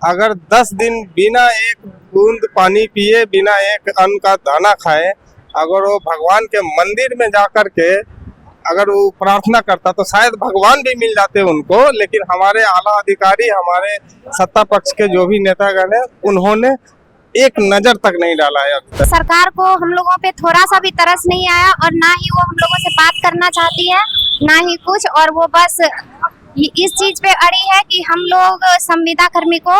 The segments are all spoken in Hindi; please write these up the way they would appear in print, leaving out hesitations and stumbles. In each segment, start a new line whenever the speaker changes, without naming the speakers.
अगर 10 दिन बिना एक बूंद पानी पिए, बिना एक अन्न का दाना खाए, अगर वो भगवान के मंदिर में जाकर के अगर वो प्रार्थना करता तो शायद भगवान भी मिल जाते उनको। लेकिन हमारे आला अधिकारी, हमारे सत्ता पक्ष के जो भी नेतागण हैं, उन्होंने एक नजर तक नहीं डाला है अभी तक।
सरकार को हम लोगों पे थोड़ा सा भी तरस नहीं आया और ना ही वो हम लोगों से बात करना चाहती है, ना ही कुछ। और वो बस इस चीज पे अड़ी है कि हम लोग संविदा कर्मी को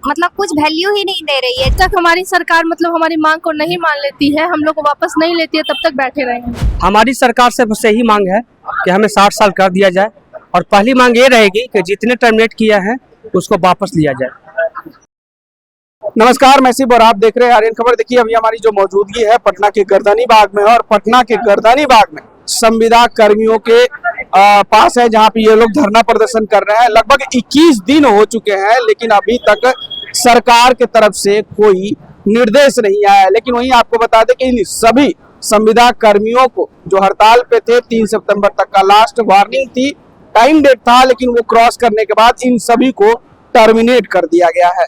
मतलब कुछ वैल्यू ही नहीं दे रही है।
जब तक हमारी सरकार मतलब हमारी मांग को नहीं मान लेती है, हम लोग को वापस नहीं लेती है, तब तक बैठे रहेंगे।
हमारी सरकार से बस यही मांग है कि हमें 60 साल कर दिया जाए, और पहली मांग ये रहेगी कि जितने टर्मिनेट किया है उसको वापस लिया जाए।
नमस्कार, मैं शिव और आप देख रहे हैं आर्यन खबर। देखिए, अभी हमारी जो मौजूदगी है पटना के गर्दनी बाग में है, और पटना के गर्दनी बाग में संविदा कर्मियों के पास है, जहां पे ये लोग धरना प्रदर्शन कर रहे हैं। लगभग 21 दिन हो चुके हैं, लेकिन अभी तक सरकार के तरफ से कोई निर्देश नहीं आया है। लेकिन वहीं आपको बता दें कि इन सभी संविदा कर्मियों को जो हड़ताल पे थे, 3 सितंबर तक का लास्ट वार्निंग थी, टाइम डेट था, लेकिन वो क्रॉस करने के बाद इन सभी को टर्मिनेट कर दिया गया है।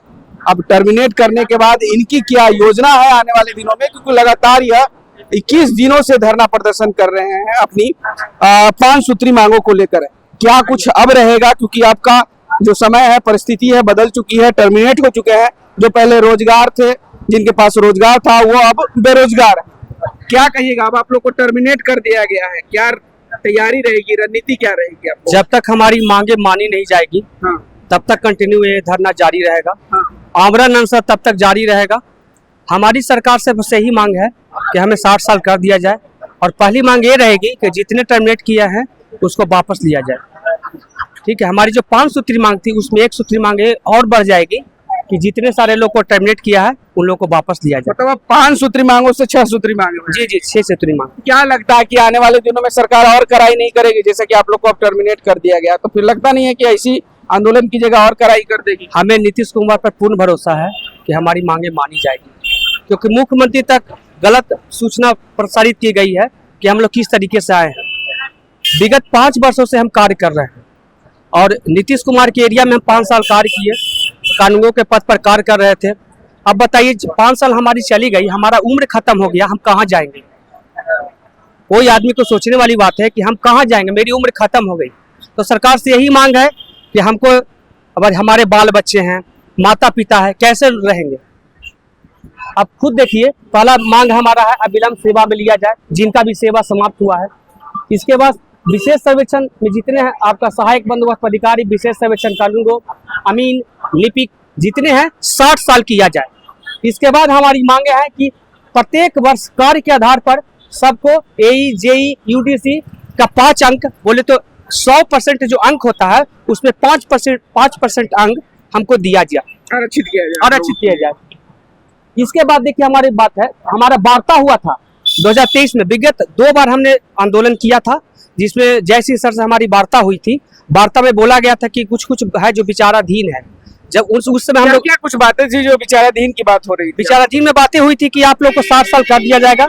अब टर्मिनेट करने के बाद इनकी क्या योजना है आने वाले दिनों में, क्योंकि लगातार यह 21 दिनों से धरना प्रदर्शन कर रहे हैं अपनी 5 सूत्री मांगों को लेकर। क्या कुछ अब रहेगा, क्योंकि आपका जो समय है, परिस्थिति है, बदल चुकी है, टर्मिनेट हो चुके हैं। जो पहले रोजगार थे, जिनके पास रोजगार था, वो अब बेरोजगार है। क्या कहिएगा, अब आप लोग को टर्मिनेट कर दिया गया है, क्या तैयारी रहेगी, रणनीति क्या रहेगी आपको?
जब तक हमारी मांगे मानी नहीं जाएगी, तब तक कंटिन्यू ये धरना जारी रहेगा। आमरण अनशन तब तक जारी रहेगा। हमारी सरकार से बस यही मांग है कि हमें 60 साल कर दिया जाए, और पहली मांग ये रहेगी कि जितने टर्मिनेट किया है उसको वापस लिया जाए। ठीक है, हमारी जो 5 सूत्री मांग थी, उसमें 1 सूत्री मांग और बढ़ जाएगी कि जितने सारे लोग को टर्मिनेट किया है उन लोगों को वापस लिया जाए।
मतलब 5 सूत्री मांगों से 6 सूत्री मांगे।
जी, 6 सूत्री मांग।
क्या लगता है कि आने वाले दिनों में सरकार और कड़ाई नहीं करेगी? जैसे कि आप लोग को अब टर्मिनेट कर दिया गया, तो फिर लगता नहीं है कि ऐसी आंदोलन की जगह और कड़ाई कर देगी?
हमें नीतीश कुमार पर पूर्ण भरोसा है कि हमारी मांगे मानी जाएगी, क्योंकि मुख्यमंत्री तक गलत सूचना प्रसारित की गई है कि हम लोग किस तरीके से आए हैं। विगत 5 वर्षों से हम कार्य कर रहे हैं, और नीतीश कुमार के एरिया में हम 5 साल कार्य किए, कानूनों के पद पर कार्य कर रहे थे। अब बताइए, 5 साल हमारी चली गई, हमारा उम्र खत्म हो गया, हम कहाँ जाएंगे? कोई आदमी को सोचने वाली बात है कि हम कहाँ जाएंगे, मेरी उम्र खत्म हो गई। तो सरकार से यही मांग है कि हमको, अब हमारे बाल बच्चे हैं, माता पिता है, कैसे रहेंगे? अब खुद देखिए, पहला मांग हमारा है अविलंब सेवा में लिया जाए, जिनका भी सेवा समाप्त हुआ है। इसके बाद विशेष सर्वेक्षण में जितने हैं, आपका सहायक बंदोबस्त अधिकारी, विशेष सर्वेक्षण कानूनगो, अमीन, लिपिक जितने हैं, 60 साल किया जाए। इसके बाद हमारी मांगे हैं कि प्रत्येक वर्ष कार्य के आधार पर सबको एई, जेई, यूडीसी का 5 अंक, बोले तो 100% जो अंक होता है उसमें 5% अंक हमको दिया जाए,
आरक्षित किया जाए।
इसके बाद देखिए, हमारी बात है, हमारा वार्ता हुआ था 2023 में। विगत 2 बार हमने आंदोलन किया था, जिसमें जयसिंह सर से हमारी वार्ता हुई थी। वार्ता में बोला गया था कि कुछ है जो विचाराधीन है। जब उस समय हम लोग,
क्या कुछ बातें थी जो विचाराधीन की बात हो रही थी?
विचाराधीन में बातें हुई थी कि आप लोग को 60 साल कर दिया जाएगा,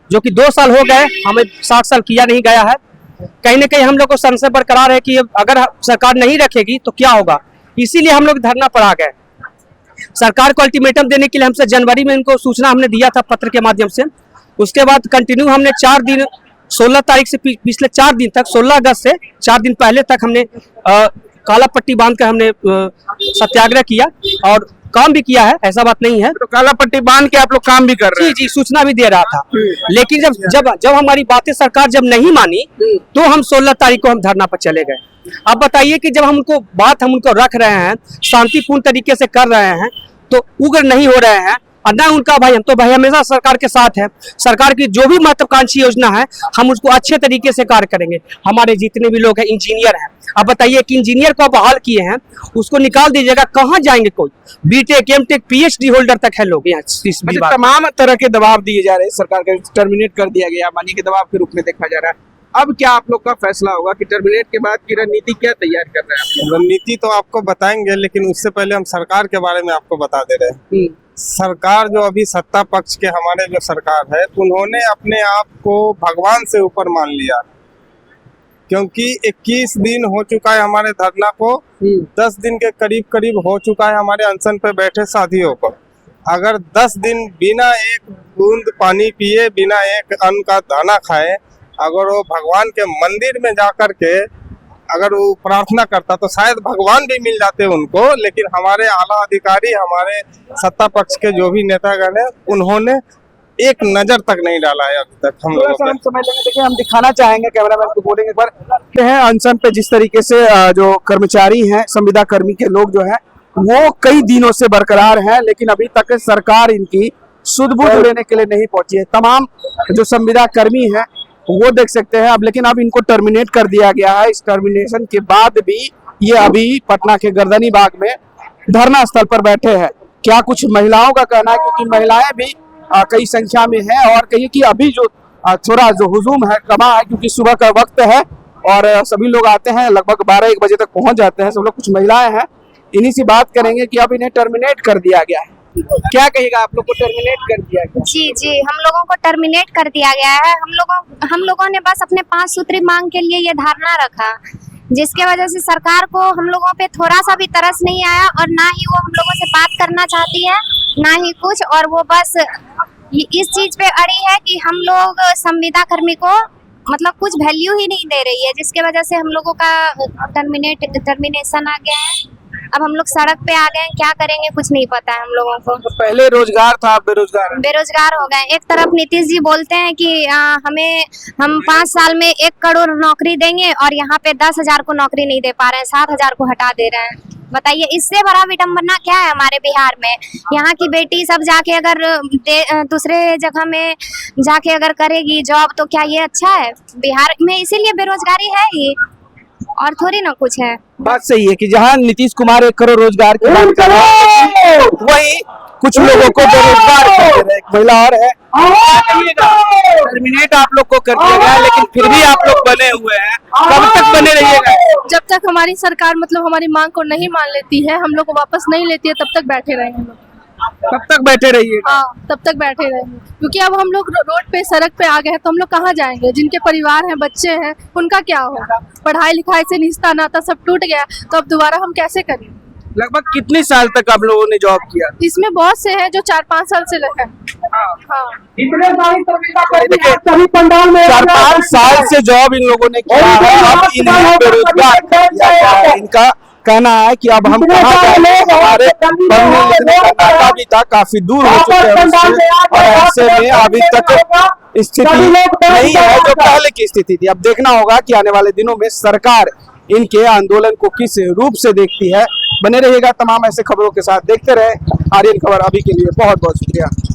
जो कि 2 साल हो गए, हमें 60 साल किया नहीं गया है। कहीं न कहीं हम लोग को संशय बरकरार है कि अगर सरकार नहीं रखेगी तो क्या होगा। इसीलिए हम लोग धरना पर आ गए। सरकार को अल्टीमेटम देने के लिए हमसे जनवरी में इनको सूचना हमने दिया था पत्र के माध्यम से। उसके बाद कंटिन्यू हमने 4 दिन, 16 तारीख से पिछले 4 दिन तक, 16 अगस्त से 4 दिन पहले तक हमने काला पट्टी बांध कर हमने सत्याग्रह किया, और काम भी किया है, ऐसा बात नहीं है।
तो काला पट्टी बांध के आप लोग काम भी कर रहे हैं?
जी, सूचना भी दे रहा था। लेकिन जब हमारी बातें सरकार जब नहीं मानी, तो हम 16 तारीख को हम धरना पर चले गए। अब बताइए कि जब हम उनको रख रहे हैं, शांतिपूर्ण तरीके से कर रहे हैं, तो उग्र नहीं हो रहे हैं, और न उनका भाई, हम तो भाई हमेशा सरकार के साथ है। सरकार की जो भी महत्वाकांक्षी योजना है, हम उसको अच्छे तरीके से कार्य करेंगे। हमारे जितने भी लोग हैं, इंजीनियर हैं, अब बताइए कि इंजीनियर को बहाल किए हैं, उसको निकाल दीजिएगा, कहाँ जाएंगे? कोई बीटेक, एमटेक, पीएचडी होल्डर तक है लोग यहाँ।
तमाम तरह के दबाव दिए जा रहे हैं, सरकार का टर्मिनेट कर दिया गया, मानी के दबाव के रूप में देखा जा रहा है। अब क्या आप लोग का फैसला होगा कि टर्मिनेट के बाद की रणनीति क्या तैयार कर रहे हैं?
रणनीति तो आपको बताएंगे, लेकिन उससे पहले हम सरकार के बारे में आपको बता दे रहे हैं। सरकार जो अभी सत्ता पक्ष के हमारे जो सरकार है, उन्होंने अपने आप को भगवान से ऊपर मान लिया। क्योंकि 21 दिन हो चुका है हमारे धरना को, 10 दिन के करीब करीब हो चुका है हमारे अनशन पे बैठे साथियों को। अगर 10 दिन बिना एक बूंद पानी पिए, बिना एक अन्न का दाना खाए, अगर वो भगवान के मंदिर में जाकर के अगर वो प्रार्थना करता तो शायद भगवान भी मिल जाते उनको। लेकिन हमारे आला अधिकारी, हमारे सत्ता पक्ष के जो भी नेतागण हैं, उन्होंने एक नजर तक नहीं डाला है अभी तक हम लोगों पे।
हम समय लेंगे, देखिए हम दिखाना चाहेंगे, कैमरामैन को बोलेंगे एक बार हैं अनशन पे जिस तरीके से जो कर्मचारी हैं, संविदा कर्मी के लोग जो हैं वो कई दिनों से बरकरार हैं, लेकिन अभी तक सरकार इनकी सुध-बुध लेने के लिए नहीं पहुंची है। तमाम जो संविदा कर्मी हैं वो देख सकते हैं अब, लेकिन अब इनको टर्मिनेट कर दिया गया है। इस टर्मिनेशन के बाद भी ये अभी पटना के गर्दनी बाग में धरना स्थल पर बैठे हैं। क्या कुछ महिलाओं का कहना है, क्योंकि महिलाएं भी कई संख्या में हैं और कहिए कि अभी जो थोड़ा जो हुजूम है कमा है, क्योंकि सुबह का वक्त है और सभी लोग आते हैं, लगभग 12-1 बजे तक पहुंच जाते हैं सब लोग। कुछ महिलाएं हैं, इन्हीं से बात करेंगे कि अब इन्हें टर्मिनेट कर दिया गया है। क्या कहेगा, आप लोग को टर्मिनेट कर दिया गया?
जी, हम लोगों को टर्मिनेट कर दिया गया है। हम लोगों ने बस अपने 5 सूत्री मांग के लिए ये धरना रखा, जिसके वजह से सरकार को हम लोगों पे थोड़ा सा भी तरस नहीं आया और ना ही वो हम लोगों से बात करना चाहती है, ना ही कुछ। और वो बस इस चीज पे अड़ी है कि हम लोग संविदा कर्मी को मतलब कुछ वैल्यू ही नहीं दे रही है, जिसके वजह से हम लोगों का टर्मिनेशन आ गया है। अब हम लोग सड़क पे आ गए हैं, क्या करेंगे कुछ नहीं पता है हम लोगों को।
तो पहले रोजगार था,
बेरोजगार हो गए। एक तरफ नीतीश जी बोलते हैं कि हम 5 साल में 1 करोड़ नौकरी देंगे और यहाँ पे 10,000 को नौकरी नहीं दे पा रहे हैं, 7,000 को हटा दे रहे हैं। बताइए इससे बड़ा विडम्बना क्या है हमारे बिहार में। यहाँ की बेटी सब जाके अगर दूसरे जगह में जाके अगर करेगी जॉब तो क्या ये अच्छा है? बिहार में इसीलिए बेरोजगारी है ही, और थोड़ी ना कुछ है।
बात सही है कि जहाँ नीतीश कुमार 1 करोड़ रोजगार की बात कर रहे हैं, वही कुछ लोगों को बेरोजगार कर दे रहे हैं। एक महिला और है, टर्मिनेट आप लोग को कर दिया गया, लेकिन फिर भी आप लोग बने हुए हैं, कब तक बने रहिएगा?
जब तक हमारी सरकार मतलब हमारी मांग को नहीं मान लेती है, हम लोग को वापस नहीं लेती है, तब तक बैठे रहेंगे हम लोग।
तब तक बैठे रहिएगा?
हाँ, तब तक बैठे रहेंगे, क्योंकि अब हम लोग रोड पे सड़क पे आ गए हैं तो हम लोग कहाँ जाएंगे? जिनके परिवार हैं, बच्चे हैं, उनका क्या होगा? पढ़ाई लिखाई से रिश्ता नाता सब टूट गया, तो अब दोबारा हम कैसे करें?
लगभग कितने साल तक आप लोगों ने जॉब किया?
इसमें बहुत से हैं जो 4-5 साल से लगे हैं। हाँ।
देखिए 4-5 साल से जॉब इन लोगों ने किया है, अब इन्हें बेरोजगार कर दिया गया है। इनका कहना है कि अब हम कहाँ जाएं, हमारे पढ़ने लिखने का नाता भी था, काफी दूर हो चुके हैं उससे, और ऐसे में अभी तक स्थिति नहीं है जो पहले की स्थिति थी। अब देखना होगा कि आने वाले दिनों में सरकार इनके आंदोलन को किस रूप से देखती है। बने रहिएगा तमाम ऐसे खबरों के साथ, देखते रहे आर्यन खबर। अभी के लिए बहुत बहुत शुक्रिया।